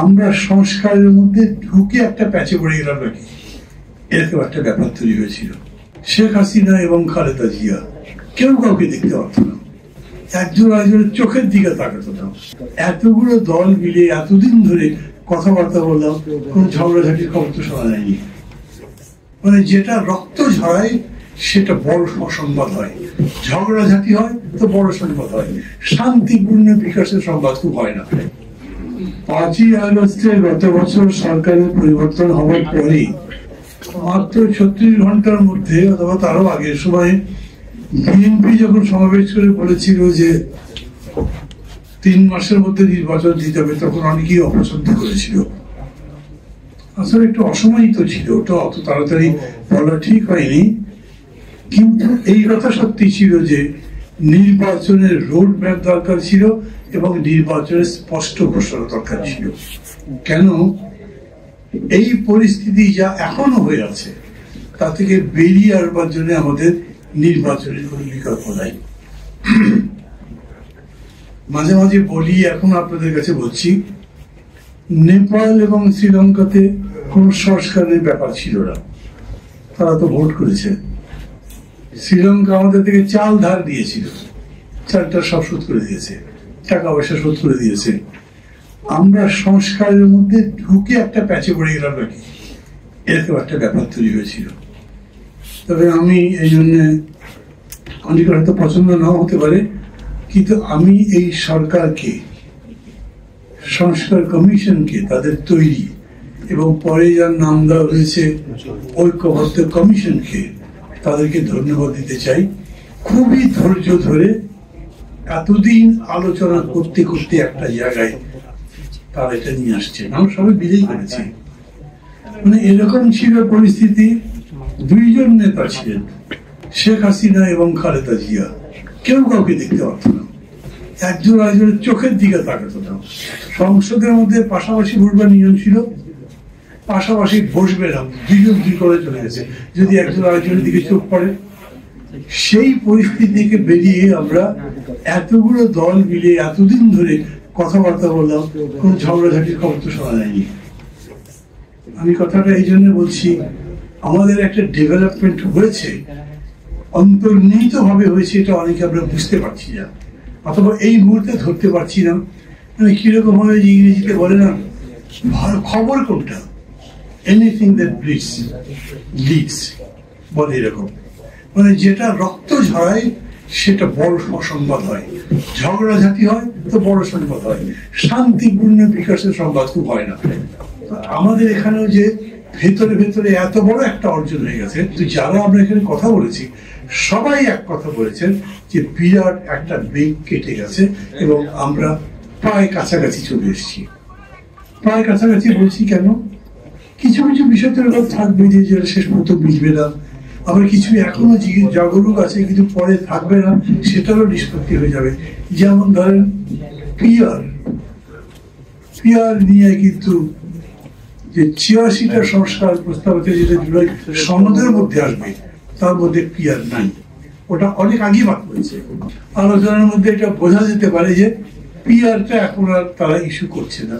আমরা সংস্কারের মধ্যে ঢুকে একটা প্যাচে পড়ে গেলাম নাকি, এরকম একটা ব্যাপার তৈরি হয়েছিল। শেখ হাসিনা এবং খালেদা জিয়া কেউ কাউকে দেখতে পারত না, একজন আরেকজনের চোখের দিকে তাকাতো না। এতগুলো দল মিলে এতদিন ধরে কথাবার্তা বললাম, কোন ঝগড়াঝাটির খবর তো শোনা যায়নি। মানে যেটা রক্ত ঝরায় সেটা বড় সংবাদ হয়, ঝগড়াঝাটি হয় তো বড় সংবাদ হয়, শান্তিপূর্ণ বিকাশের সংবাদ খুব হয় না। 5ই আগস্টে গত বছর সরকারের পরিবর্তন হওয়ার পরে মাত্র 36 ঘন্টার মধ্যে অথবা তারও আগের সময় বিএনপি যখন সমাবেশ করে বলেছিল যে 3 মাসের মধ্যে নির্বাচন দিতে হবে, তখন অনেকেই অপছন্দ করেছিল। আসলে একটু অসময়িত ছিল, ওটা অত তাড়াতাড়ি বলা ঠিক হয়নি। কিন্তু এই কথা সত্যি ছিল যে নির্বাচনের রোড ম্যাপ দরকার ছিল এবং নির্বাচনের স্পষ্ট ঘোষণা দরকার ছিল। কেন এই পরিস্থিতি যা এখনো হয়ে আছে তা থেকে বেরিয়ে আসবার জন্য আমাদের নির্বাচনের কোন বিকল্প নাই। মাঝে মাঝে বলি, এখন আপনাদের কাছে বলছি, নেপাল এবং শ্রীলঙ্কাতে কোন সংস্কারের ব্যাপার ছিল না, তারা তো ভোট করেছে। শ্রীলঙ্কা আমাদের থেকে চাল ধার দিয়েছিল, চালটা সব শোধ করে দিয়েছে, টাকা পয়সা শোধ করে দিয়েছে। আমরা সংস্কারের মধ্যে ঢুকে একটা প্যাচে পড়ে গেলাম নাকি, এরকম একটা ব্যাপার তৈরি হয়েছিল। তবে আমি এই জন্য, অনেকের হয়তো পছন্দ নাও হতে পারে, কিন্তু আমি এই সরকারকে, সংস্কার কমিশনকে, তাদের তৈরি এবং পরে যার নাম দেওয়া হয়েছে ঐক্যবদ্ধ কমিশনকে, তাদেরকে ধন্যবাদ দিতে চাই। খুবই ধৈর্য ধরে এতদিন আলোচনা করতে করতে একটা জায়গায় তারা এটা নিয়ে আসছে। আমরা সবাই বিদায় করেছি। মানে এরকম ছিল পরিস্থিতি, 2 জন নেতা ছিলেন, শেখ হাসিনা এবং খালেদা জিয়া, কেউ কাউকে দেখতে পারত না, একজন আরেকজনের চোখের দিকে তাকাতো না। সংসদের মধ্যে পাশাপাশি বসবার নিয়ম ছিল, পাশাপাশি বসবে না, 2 জন 2 করে চলে গেছে যদি একজন আরেকজনের দিকে চোখ পড়ে। সেই পরিস্থিতি থেকে বেরিয়ে আমরা এতগুলো দল মিলে এতদিন ধরে কথাবার্তা বললাম, কোন ঝগড়াঝাটির খবর তো শোনা যায়নি। আমি কথাটা এই জন্য বলছি, আমাদের একটা ডেভেলপমেন্ট হয়েছে, অন্তর্নিহিত ভাবে হয়েছে, এটা অনেকে আমরা বুঝতে পারছি না, অথবা এই মুহূর্তে ধরতে পারছি না। মানে কিরকম ভাবে ইংরেজিতে বলে না, ভালো খবর কোনটা, এনিথিং দ্যাট ব্লিডস লিডস বলে এরকম। মানে যেটা রক্ত ঝরায় সেটা বড় সংবাদ হয়, ঝগড়াঝাটি হয় তো বড় সংবাদ হয়, শান্তিপূর্ণ বিকাশের সংবাদ খুব হয় না। আমাদের এখানেও যে ভেতরে ভেতরে এত বড় একটা অর্জন হয়ে গেছে, তো যারা আমরা এখানে কথা বলেছি সবাই এক কথা বলেছেন যে বিরাট একটা বেগ কেটে গেছে এবং আমরা প্রায় কাছাকাছি চলে এসেছি। প্রায় কাছাকাছি বলছি কেন, কিছু কিছু বিষয় তো থাকবে যে শেষ পর্যন্ত মিলবে না, আবার কিছু এখনো জাগরুক আছে কিন্তু পরে থাকবে না, সেটারও নিষ্পত্তি হয়ে যাবে। যেমন ধরেন পিআর নিয়ে কিন্তু যে 86টা সংস্কার প্রস্তাব আছে, যেটা জুলাই সনদের মধ্যে আসবে, তার মধ্যে পিআর নাই, ওটা অনেক আগে বাদ করেছে। আলোচনার মধ্যে এটা বোঝা যেতে পারে যে পিআরটা এখন আর তারা ইস্যু করছে না।